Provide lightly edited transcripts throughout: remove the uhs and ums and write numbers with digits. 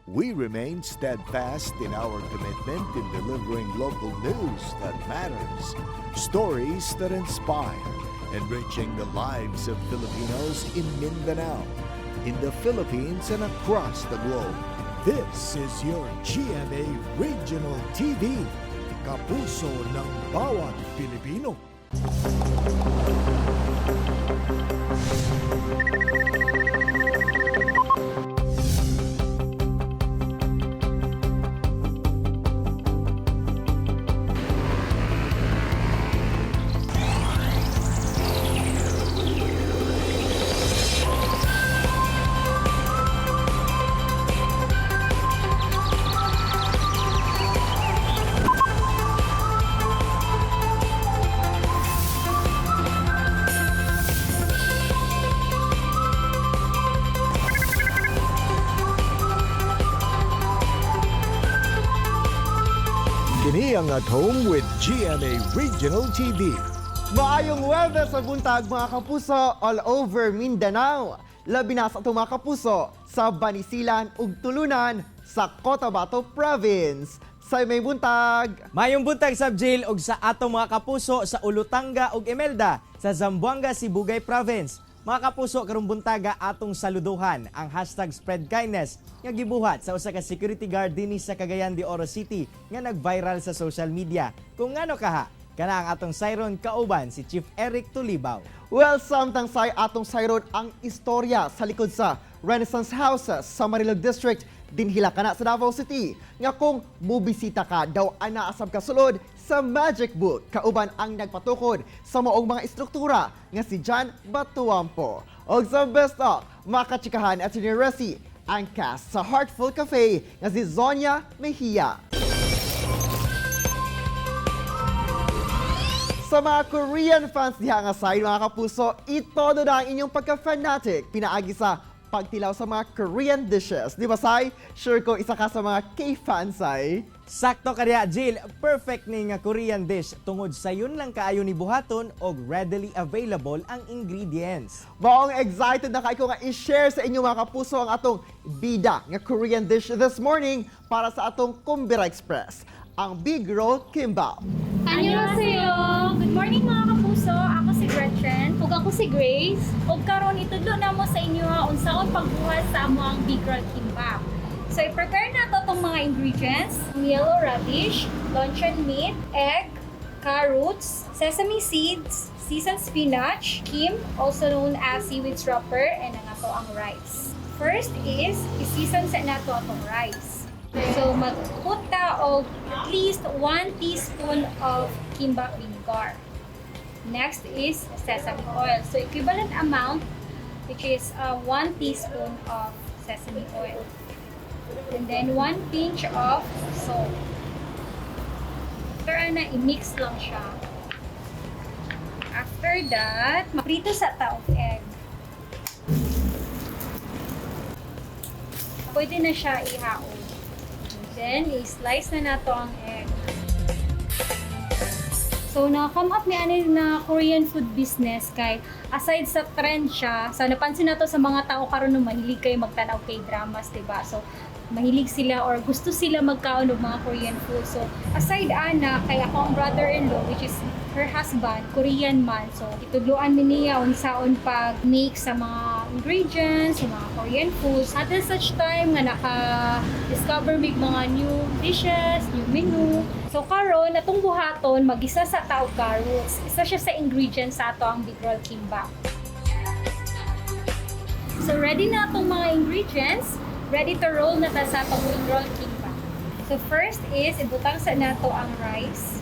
We remain steadfast in our commitment in delivering local news that matters, stories that inspire, enriching the lives of Filipinos in Mindanao, in the Philippines and across the globe. This is your GMA Regional TV, kapuso ng bawat Pilipino. Kini ang At Home with GMA Regional TV. Maayong Webes sa buntag mga kapuso all over Mindanao. Labi na sa itong mga kapuso sa Banisilan ug Tulunan sa Cotabato Province. Sa may buntag. Mayong buntag sa jail ug sa atong mga kapuso sa Olutanga ug Imelda sa Zamboanga, Sibugay Province. Mga kapuso, karong buntaga atong saluduhan ang hashtag Spread Kindness nga gibuhat sa usa ka security guard dinhi sa Cagayan de Oro City nga nag-viral sa social media. Kung ngano kaha, kana ang atong sayron kauban si Chief Eric Tulibaw. Well, samtang say atong sayron ang istorya sa likod sa Renaissance Houses sa Marilog District dinhila kana sa Davao City nga kung mubisita ka daw ana asab ka sulod sa Magic Book kauban ang nagpatukod sa maong mga istruktura nga si John Batuampo. Og sa best of makachikahan at siniresi ang cast sa Heartful Cafe nga si Zonia Mejia. Sa mga Korean fans diha nga side mga kapuso, ito na ang inyong pagka-fanatic pinaagi sa pagtilaw sa mga Korean dishes. Di ba, Sai? Sure ko isa ka sa mga K-fans, Sai. Sakto kaya, Jill, perfect ni nga Korean dish tungod sa yun lang kaayo ni buhaton og readily available ang ingredients. Maong excited na kayo nga i-share sa inyo mga kapuso ang atong bida nga Korean dish this morning para sa atong Kumbira Express, ang Big Roll Kimbap. Annyeonghaseyo! Good morning mga kapuso! Ako si Gretchen. Ug ako si Grace. Ug karon itudlo na mo sa inyo nga unsaon pagbuhat sa amo ang Big Roll Kimbap. So i-prepare na to tong mga ingredients: yellow radish, luncheon meat, egg, carrots, sesame seeds, seasoned spinach, kim, also known as seaweed wrapper, and ang ato ang rice. First is i-season sa nato atong rice. So, mag-put ta og at least 1 teaspoon of kimbap vinegar. Next is sesame oil. So, equivalent amount, which is 1 teaspoon of sesame oil. And then 1 pinch of salt. After na, i-mix lang siya. After that, maprito sa ta of egg. Pwede na siya ihaon. Then, i-slice na nato ang egg. So, na-come up ni ani na Korean food business kay aside sa trend siya, so napansin na to sa mga tao karon no mahilig kayo magtanaw kay dramas, diba? So, mahilig sila or gusto sila magkaon ng mga Korean food. So, aside ana, kay ako ang brother-in-law, which is her husband, Korean man. So, itudluan ni niya unsaon pag-make sa mga ingredients, sa mga Korean foods. At such time nga naka-discover mig mga new dishes, new menu. So, karon atong buhaton, mag-isa sa tao carrots. Isa siya sa ingredients sa ato ang Big Roll Kimbap. So, ready na atong mga ingredients. Ready to roll na ta sa atong Big Roll Kimbap. So, first is, ibutang sa nato ang rice.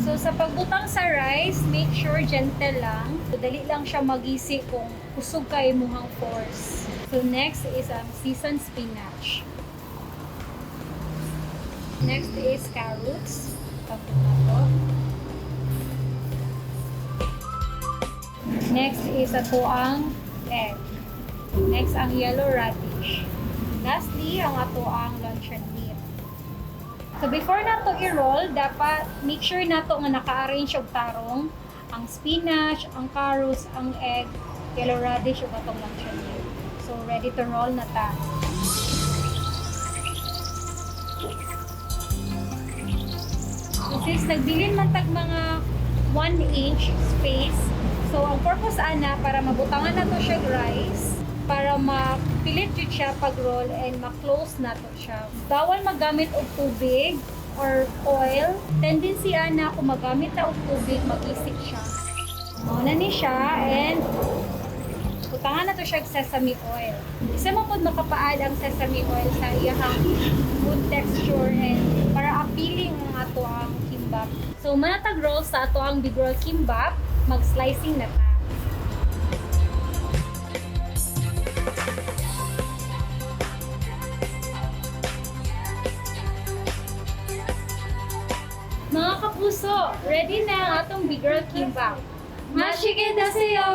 So, sa pagbutang sa rice, make sure gentle lang. So, dali lang siya magisi kung kusog kayo muhang force. So, next is ang seasoned spinach. Next is carrots. Tapos na to. Next is ato ang egg. Next ang yellow radish. Lastly, ang ato ang luncheon meat. So before nato i-roll, dapat make sure nato nga naka-arrange og tarong ang spinach, ang carrots, ang egg, yellow radish ug atong luncheon meat. So ready to roll na ta. Since nagbilin man tag mga 1 inch space, so ang purpose ana para mabutangan na to siya rice, para mapilit yun siya pag-roll and ma-close na to siya. Bawal magamit og tubig or oil. Tendency ana kung magamit na og tubig, mag-isik siya. Mauna ni siya and butangan na to siya og sesame oil. Isa mo pod makapaad ang sesame oil sa iyang good texture and para appealing ang ato ang kimbap. So manatag roll sa ato ang big roll kimbap, mag-slicing na ta. Mga kapuso, ready na ang atong big roll kimbap. Mashige deseyo!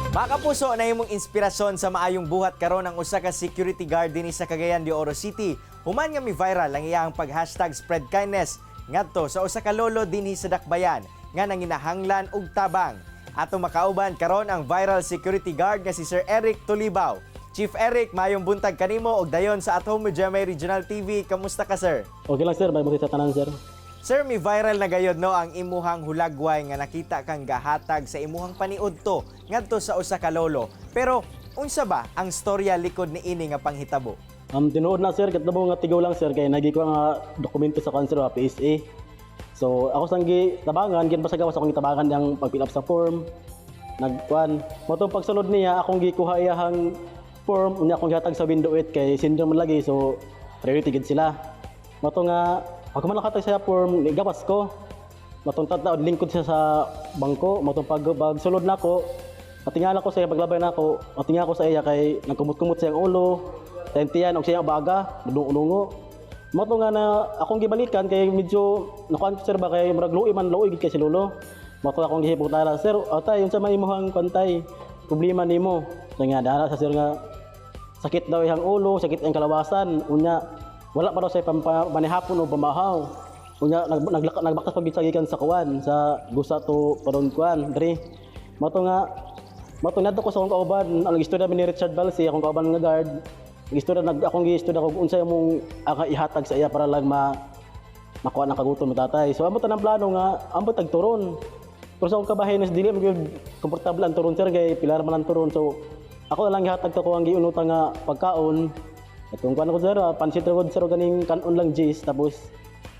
Mga kapuso, na imong inspirasyon sa maayong buhat karon ang usa ka security guard dinhi sa Cagayan de Oro City. Human nga mi viral ang iyang pag-hashtag spread kindness ngadto sa usa ka lolo dinhi sa Dakbayan nga nanginahanglan og tabang. Ato makauban karon ang viral security guard nga si Sir Eric Tulibaw. Chief Eric, mayong buntag kanimo og dayon sa At Home with GMA Regional TV. Kamusta ka, sir? Okay lang sir, may sa tanan sir. Sir, mi viral na gayod no ang imuhang hulagway nga nakita kang gahatag sa imuhang paniudto ngadto sa usa ka lolo. Pero unsa ba ang storya likod ni ini nga panghitabo? Tinuod na sir, katabo nga tigaw lang sir kay nagi ko nga dokumento sa kanser PSA. So ako sang tabangan, gin pasagawas akong gitabangan yang pag-fill up sa form. Nagkuan, mo tong pagsulod niya akong gikuha iyang form, unya akong gihatag sa window 8 kay senior man lagi so priority gid sila. Mo to nga pag man nakatag sa form, gawas ko. Matong tataod lingkod siya sa bangko, matong pagsulod nako, matingala ko sa iya paglabay nako, matingala ko sa iya kay nagkumot-kumot siyang ulo, tentiyan og siyang baga, dudungo. Mato nga na akong gibalikan kay medyo nakuan sir ba kay murag luoy man luoy gid kay si lolo. Mato akong gihipotala, sir, atay unsa may imong kontay? Problema nimo. So nga dara sa sir nga sakit daw iyang ulo, sakit ang kalawasan, unya wala pa daw sa panihapon o pamahaw. Unya nagbakas pag gisagikan sa kuwan sa gusa to paron kuan diri. Mato nadto ko sa akong kauban, ang istorya ni Richard Balsi, akong kauban nga guard. Istorya akong giistorya kog unsa imong ihatag sa iya para lang makuha ng kagutom ni tatay. So amo tanang plano nga amo tagturon. Pero sa akong kabahay nas dili man komportable ang turon sir kay pilar man ang turon. So ako na lang ihatag ko ang giunutang nga pagkaon. Itong kuan ko sir, pansit rod sir ganing kanon lang jis tapos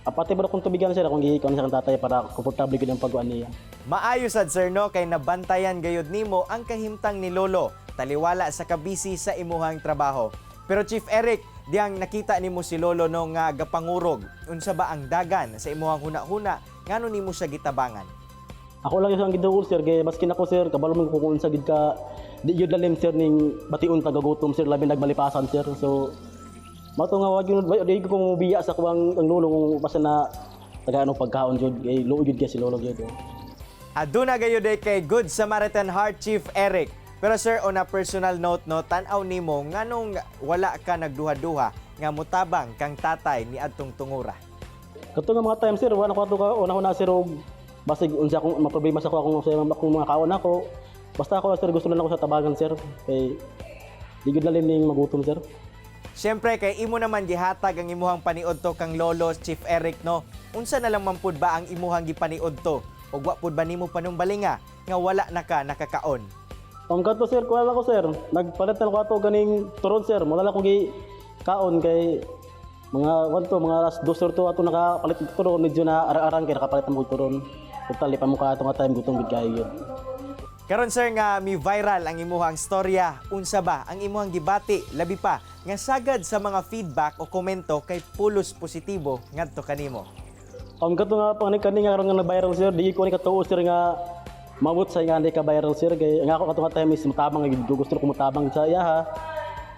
apate ba kung tubigan sir akong gihikon sa tatay para komportable gid ang pagkuan niya. Maayo sad sir no kay nabantayan gayud nimo ang kahimtang ni lolo taliwala sa kabisi sa imuhang trabaho. Pero Chief Eric, diyang nakita nimo si lolo no nga gapangurog. Unsa ba ang dagan sa imuhang huna-huna ngano nimo siya gitabangan? Ako lang isang giduol sir kay maskin ako sir kabalo man ko kung unsa gid ka di yun lalim sir ning bation tagagutom sir labi nagmalipasan sir. So mato nga wag yun di ko mubiya sa kuwang ang lolo kung basta na tagaano pagkaon jud kay luoy gid kay si lolo jud. Aduna gayud kay Good Samaritan Heart Chief Eric. Pero sir, on a personal note no, tan-aw nimo nganong wala ka nagduha-duha nga mutabang kang tatay ni adtong tungura. Kato nga mga time sir, wala ko ato ka una sir og basig unsa akong maproblema sa akong mga kaon ako. Basta ako sir gusto lang ako sa tabagan sir kay di gid lalim ning magutom sir. Siyempre kay imo naman gihatag ang imuhang paniudto kang lolo Chief Eric no. Unsa na lang man pud ba ang imuhang gipaniudto? Ug wa pud ba nimo panumbalinga nga wala na ka nakakaon? Ang kato sir, kuha lang ko sir. Nagpalit na ko ato ganing turon sir. Wala lang ko kaon kay mga alas 2 or 2 ato nakapalit ng turon. Medyo na arang-arang kay nakapalit ng turon. Total, pa mo ka ato nga time gutong big kayo yun. Karon sir nga mi viral ang imuhang storya. Unsa ba ang imuhang gibati labi pa nga sagad sa mga feedback o komento kay pulos positibo ngadto kanimo? Ang kato nga kani nga karon nga nag-viral sir. Di ko ni katuo sir nga mabot sa nga ka viral sir kay nga ako katong time is mutabang gusto ko mutabang sa iya ha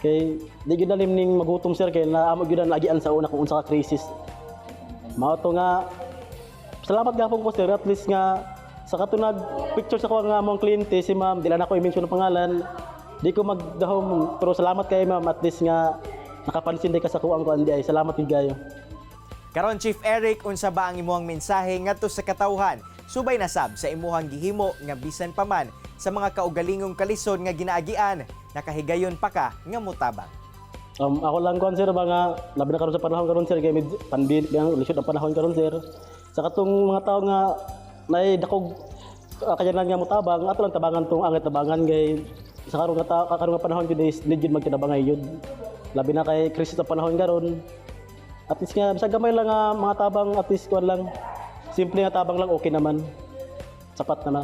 kay di gyud lalim ning magutom sir kay naamo gyud ang lagian sa una kung unsa ka crisis mao to nga salamat gapon ko sir at least nga sa katunag picture sa ko nga among kliyente si ma'am dila na ko i-mention ang pangalan di ko magdahom pero salamat kay ma'am at least nga nakapansin di ka sa kuang ko andi ay salamat gyud gayo. Karon Chief Eric, unsa ba ang imuhang mensahe ngadto sa katawhan subay na sab sa imuhang gihimo nga bisan pa man sa mga kaugalingong kalisod nga ginaagian, nakahigayon pa ka nga mutabang? Ako lang kuan sir mga labi na karon sa panahon karon sir kay pandemic ang lisod ang panahon karon sir. Sa katong mga tao nga nay dakog kayanan nga mutabang ato lang tabangan tong angit tabangan kay sa karon nga panahon gid is legit magtinabangay yun. Labi na kay krisis sa panahon karon. At least nga bisag gamay lang nga mga tabang at least kuan lang. Simple nga tabang lang okay naman. Sapat na na.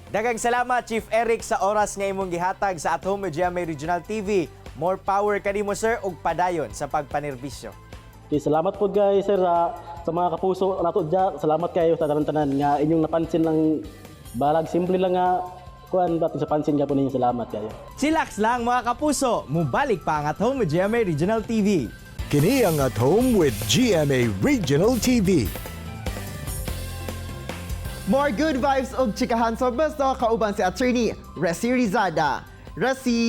Daghang salamat Chief Eric sa oras nga imong gihatag sa At Home with GMA Regional TV. More power kanimo sir ug padayon sa pagpanerbisyo. Okay, salamat po guys sir sa mga kapuso nato dya. Salamat kayo sa tanan-tanan nga inyong napansin lang balag simple lang nga kuan batin sa pansin ka po ninyo. Salamat kayo. Chillax lang mga kapuso, mubalik pa ang At Home with GMA Regional TV. Kini ang At Home with GMA Regional TV. More good vibes og chikahan sa besto kauban si Attorney Resi Rizada. Resi!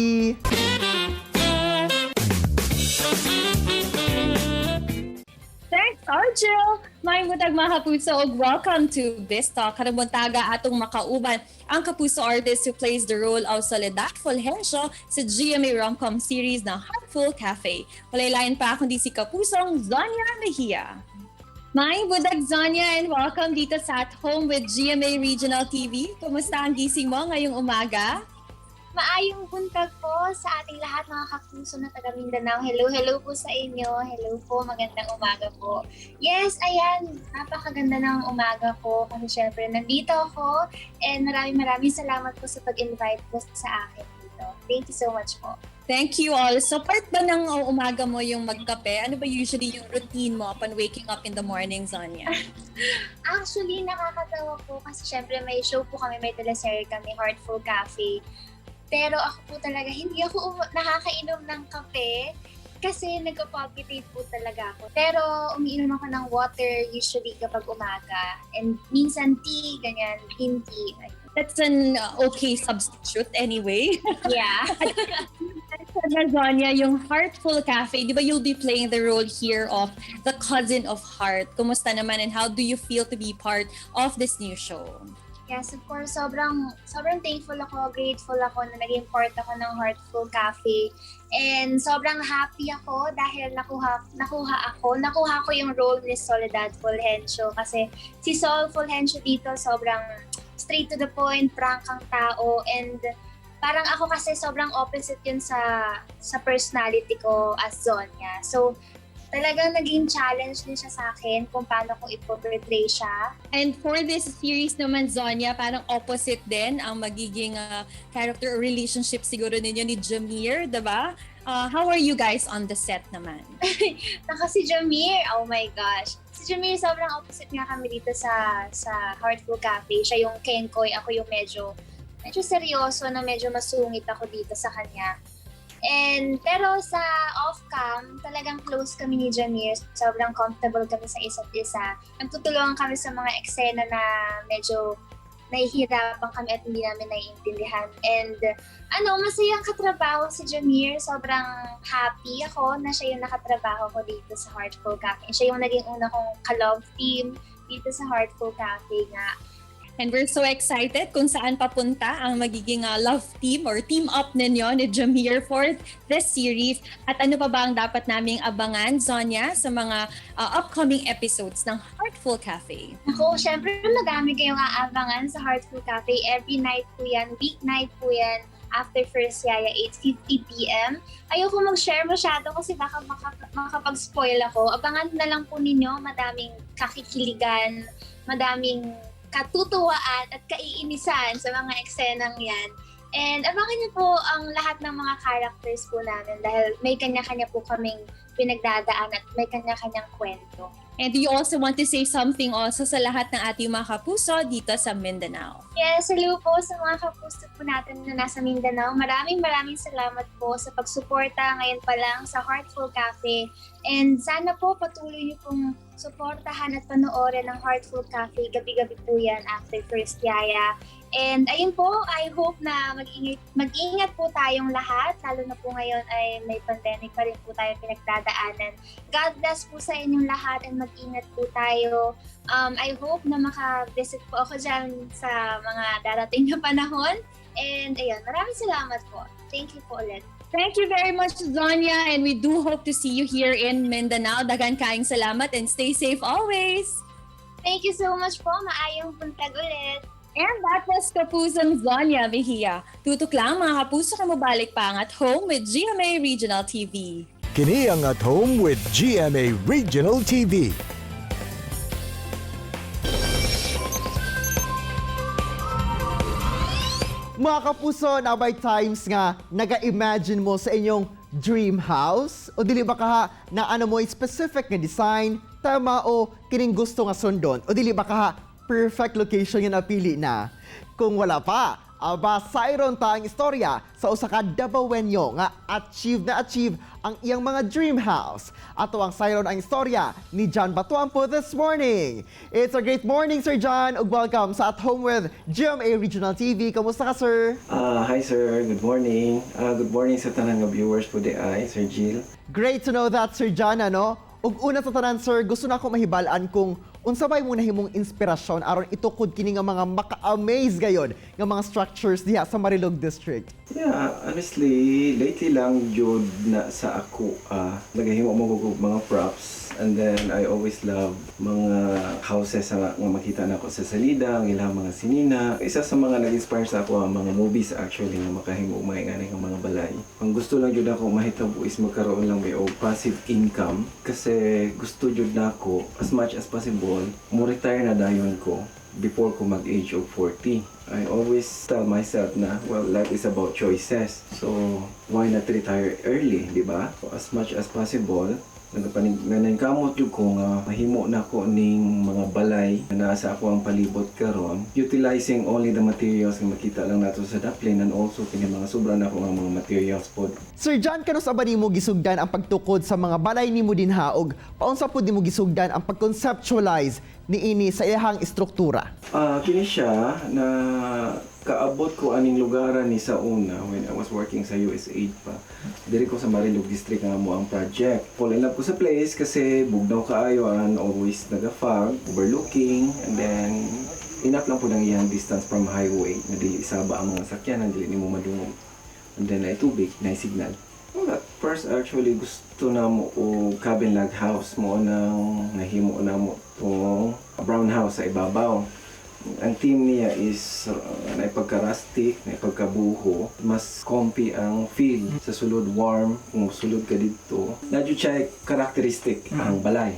Thanks, Arjel! May mutag mga kapuso ug welcome to Vista. Karabuntaga atong makauban ang kapuso artist who plays the role of Soledad Fulgencio sa GMA Romcom series na Heartful Cafe. Walay-lain pa kundi si kapusong Zonia Mejia. May budag Zonia and welcome dito sa At Home with GMA Regional TV. Kumusta ang gising mo ngayong umaga? Maayong buntag po sa ating lahat mga kapuso na taga Mindanao. Hello po sa inyo. Hello po, magandang umaga po. Yes, ayan, napakaganda ng umaga po kasi syempre nandito ako and maraming salamat po sa pag-invite po sa akin dito. Thank you so much po. Thank you all. So part ba ng umaga mo yung magkape? Ano ba usually yung routine mo upon waking up in the morning, Zonia? Actually, nakakatawa po kasi syempre may show po kami, may teleserye kami, Heartful Cafe. Pero ako po talaga, hindi ako nakakainom ng kape kasi nagpa-palpitate po talaga ako. Pero umiinom ako ng water usually kapag umaga. And minsan tea, ganyan, green tea. That's an okay substitute anyway. Yeah. Zonia, yung Heartful Cafe, di ba you'll be playing the role here of the cousin of Heart. Kumusta naman and how do you feel to be part of this new show? Yes, of course. Sobrang thankful ako, grateful ako na naging part ako ng Heartful Cafe. And sobrang happy ako dahil nakuha ko yung role ni Soledad Fulgencio kasi si Sol Fulgencio dito sobrang straight to the point, prangkang tao, and parang ako kasi sobrang opposite yun sa personality ko as Zonia. So, talagang naging challenge din siya sa akin kung paano ko ipo-portray siya. And for this series naman, Zonia, parang opposite din ang magiging character or relationship siguro ninyo ni Jamir, diba? How are you guys on the set naman? Naka si Jamir, oh my gosh. Si Jamir, sobrang opposite nga kami dito sa Heartful Cafe. Siya yung kengkoy, ako yung medyo seryoso na medyo masungit ako dito sa kanya. Pero sa off-cam, talagang close kami ni Jamir. Sobrang comfortable kami sa isa't isa. Nagtutulungan kami sa mga eksena na medyo nahihirapan kami at hindi namin naiintindihan. And masayang katrabaho si Jamir. Sobrang happy ako na siya yung nakatrabaho ko dito sa Heartful Cafe. Siya yung naging una kong ka-love team dito sa Heartful Cafe nga. And we're so excited kung saan papunta ang magiging love team or team up ninyo ni Jamir for this series. At ano pa ba ang dapat naming abangan, Zonia, sa mga upcoming episodes ng Heartful Cafe? Ako, syempre madami kayong aabangan sa Heartful Cafe. Every night po yan, weeknight po yan, after First Yaya, 8:50 p.m. Ayoko mag-share masyado kasi baka makapag-spoil ako. Abangan na lang po ninyo, madaming kakikiligan, madaming katutuwaan at kaiinisan sa mga eksenang yan. And abangan niyo po ang lahat ng mga characters po namin dahil may kanya-kanya po kaming pinagdadaan at may kanya-kanyang kwento. And do you also want to say something also sa lahat ng ating mga kapuso dito sa Mindanao? Yes, hello po sa mga kapuso po natin na nasa Mindanao. Maraming salamat po sa pagsuporta ngayon pa lang sa Heartful Cafe. And sana po patuloy niyo pong suportahan at panoorin ang Heartful Cafe. Gabi-gabi po yan after First Yaya. And ayun po, I hope na mag-ingat po tayong lahat. Lalo na po ngayon ay may pandemic pa rin po tayo pinagdadaanan. God bless po sa inyong lahat and mag-ingat po tayo. I hope na maka-visit po ako dyan sa mga darating na panahon. And ayun, maraming salamat po. Thank you po ulit. Thank you very much, Zonia, and we do hope to see you here in Mindanao. Daghang kaayong salamat and stay safe always. Thank you so much po. Maayong buntag ulit. And that was Kapusong Zonia Mejia. Tutok lang mga kapuso ka mabalik pa ang At Home with GMA Regional TV. Kini ang At Home with GMA Regional TV. Mga kapuso, na by times nga, naga-imagine mo sa inyong dream house? O dili ba ka na ano mo specific nga design, tema o kining gusto nga sundon? O dili ba ka perfect location nga napili na? Kung wala pa, aba sayron ta ang istorya sa usa ka Dabawenyo nga achieve ang iyang mga dream house. Ato ang sayron ang istorya ni John Batuampo this morning. It's a great morning, Sir John, ug welcome sa At Home with GMA Regional TV. Kamusta ka, sir? Hi sir, good morning. Good morning sa tanan nga viewers po di ay, Sir Jill. Great to know that, Sir John, ano? Ug una sa tanan, sir, gusto na ako mahibalaan kung unsa bay mo nahimong inspirasyon aron itukod kini nga mga maka-amaze gayon nga mga structures diha sa Marilog District. Yeah, honestly, lately lang jud na sa ako nagahimo mo og mga props, and then I always love mga houses nga makita nako sa salida, ang ilang mga sinina. Isa sa mga nag-inspire sa ako ang mga movies actually nga makahimo og mga nga mga balay. Ang gusto lang jud ako mahitabo is magkaroon lang may og passive income kasi gusto jud nako as much as possible mo retire na dayon ko before ko mag-age of 40. I always tell myself na, well, life is about choices. So, why not retire early, di ba? So, as much as possible, naningkamot yung ko nga mahimo na ko ning mga balay na nasa ako ang palibot karon, utilizing only the materials nga makita lang nato sa Daplin, and also kini mga sobra na ko nga mga materials pod. Sir John, kanus ba nimo gisugdan ang pagtukod sa mga balay nimo dinha ug paunsa pud nimo gisugdan ang pag-conceptualize niini sa iyang istruktura? Kini siya na kaabot ko aning lugaran ni sa una when I was working sa USAID pa. Diri ko sa Marilog District nga mo ang project. Fall in love ko sa place kasi bugnaw kaayo and always naga-fog, overlooking, and then enough lang po ng iyang distance from highway na dili isaba ang mga sakyanan, dili nimo madungog. And then ay tubig, na signal. Well, at first actually gusto na mo o cabin log house mo nang nahimo na mo tong brown house sa ibabaw. Ang team niya is naipagka-rustic, naipagka-buho. Mas comfy ang feel. Sa sulod warm, kung sulod ka dito. Nadyo siya characteristic ang balay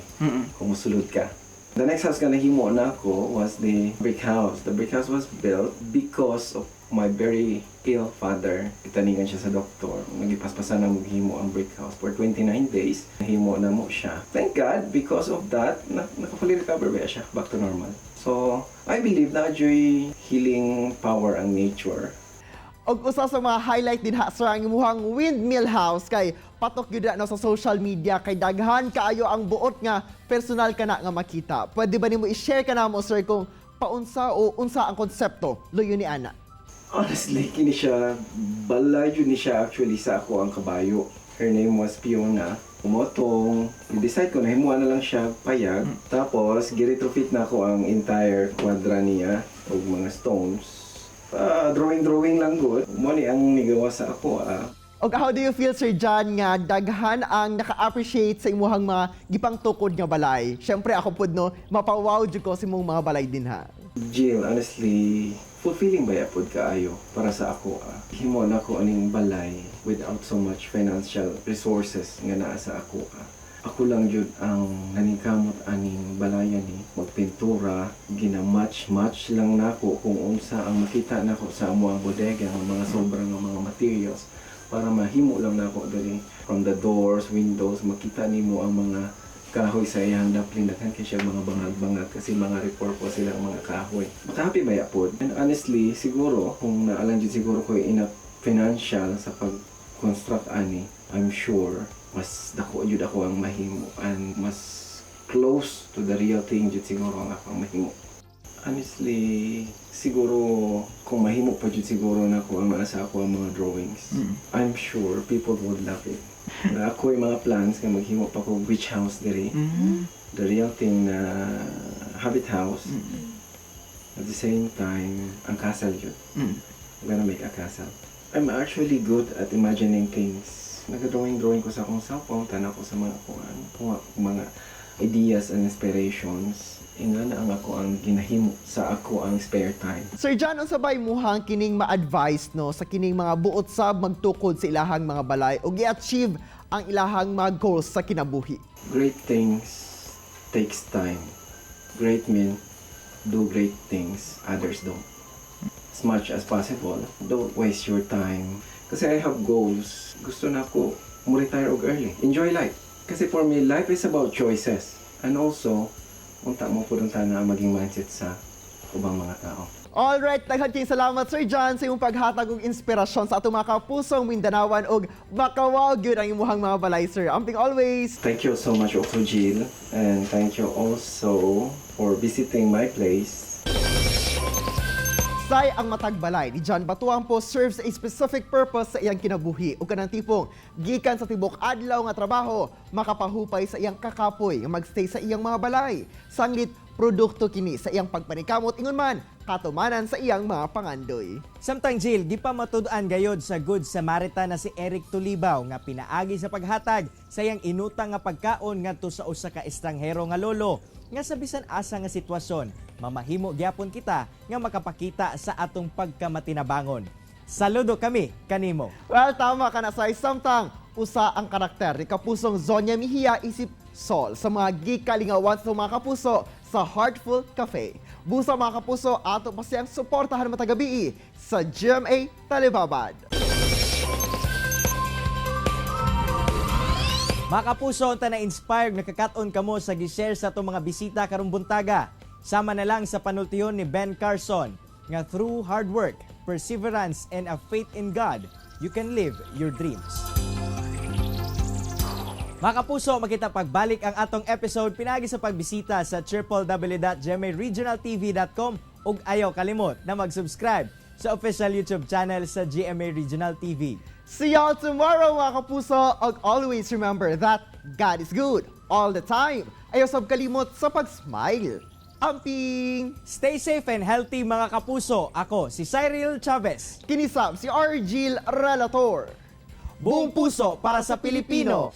kung sulod ka. The next house nga nahimo na ako was the brick house. The brick house was built because of my very ill father. Itaningan siya sa doktor. Nagipaspasan na maghimo ang brick house for 29 days. Nahimo na mo siya. Thank God, because of that, nakapali recover ba siya back to normal. So, I believe na joy healing power ang nature. Og usa sa mga highlight din ha sir ang imuhang windmill house kay patok gyud na sa social media kay daghan kaayo ang buot nga personal kana nga makita. Pwede ba nimo i-share kana mo sir kung paunsa o unsa ang konsepto luyo ni ana? Honestly, kini siya balay jud ni siya actually sa ako ang kabayo. Her name was Fiona. Umotong, i-decide ko na himuan na lang siya payag. Tapos, gi-retrofit na ako ang entire quadra niya o mga stones. Drawing lang good. Muna ang nigawa sa ako. Og how do you feel, Sir John, nga daghan ang naka-appreciate sa imuhang mga gipang tukod nga balay? Siyempre ako pud no, mapawaw jud ko sa imong mga balay din ha. Jill, honestly, fulfilling ba yapod kaayo para sa ako. Himo na ko aning balay without so much financial resources nga naa sa ako. Ako lang jud ang naningkamot aning balayan ni magpintura, gina-match lang nako kung unsa ang makita nako sa amo ang bodega ng mga sobrang mga materials para mahimo lang nako diri from the doors, windows, makita nimo ang mga kahoy sa iyang Daplin, daghan kay siya mga bangag-bangag kasi mga repurpose sila mga kahoy. Makahappy ba yapod? And honestly, siguro kung naalang jud siguro ko enough financial sa pag-construct ani, I'm sure mas dako jud ako ang mahimo and mas close to the real thing jud siguro ang akong mahimo. Honestly, siguro kung mahimo pa jud siguro na ako ang sa ako ang mga drawings. I'm sure people would love it. Na ako yung mga plans nga maghimo pa ko beach house diri. The real thing na habit house. At the same time, ang castle jud. I'm gonna make a castle. I'm actually good at imagining things. Nag-drawing ko sa akong cellphone, tanaw ko sa mga ideas and inspirations. Inga na ang ako ang ginahimo sa ako ang spare time. Sir John, unsa bay muhang kining ma-advise no sa kining mga buot sab magtukod sa ilahang mga balay ug i-achieve ang ilahang mga goals sa kinabuhi? Great things takes time. Great men do great things, others don't. As much as possible, don't waste your time. Kasi I have goals. Gusto na ako retire og early. Enjoy life. Kasi for me, life is about choices. And also, unta mo po na maging mindset sa ubang mga tao. Alright, daghan kay salamat Sir John sa imong paghatag og inspirasyon sa atong mga kapusong Mindanawan ug makawaw gyud ang imuhang mga balay sir. Amping always. Thank you so much also, Jill. And thank you also for visiting my place. Say ang matag balay ni John Batuang po serves a specific purpose sa iyang kinabuhi ug kanang tipong gikan sa tibok adlaw nga trabaho makapahupay sa iyang kakapoy nga magstay sa iyang mga balay. Sanglit produkto kini sa iyang pagpanikamot ingon man katumanan sa iyang mga pangandoy. Samtang Jill, gipamatud-an gayod sa Good Samaritan na si Eric Tulibaw nga pinaagi sa paghatag sa iyang inutang nga pagkaon ngadto sa usa ka estranghero nga lolo nga sa bisan asa nga sitwasyon mamahimo gyapon kita nga makapakita sa atong pagkamatinabangon. Saludo kami kanimo. Well, tama ka na say samtang usa ang karakter ni kapusong Zonia Mejia isip Sol sa mga gikalingawan sa mga kapuso sa Heartful Cafe. Busa mga kapuso, ato pa siyang suportahan matagabi sa GMA Talibabad. Mga kapuso, unta na-inspired nakakaton kamo sa gi-share sa itong mga bisita karong buntaga. Sama na lang sa panultiyon ni Ben Carson nga through hard work, perseverance, and a faith in God, you can live your dreams. Mga kapuso, makita pagbalik ang atong episode pinagi sa pagbisita sa www.gmaregionaltv.com ug ayaw kalimot na mag-subscribe sa official YouTube channel sa GMA Regional TV. See y'all tomorrow mga kapuso ug always remember that God is good all the time. Ayaw sab kalimot sa pag-smile. Amping! Stay safe and healthy mga kapuso. Ako si Cyril Chavez. Kinisab si Argil Relator. Buong puso para sa Pilipino.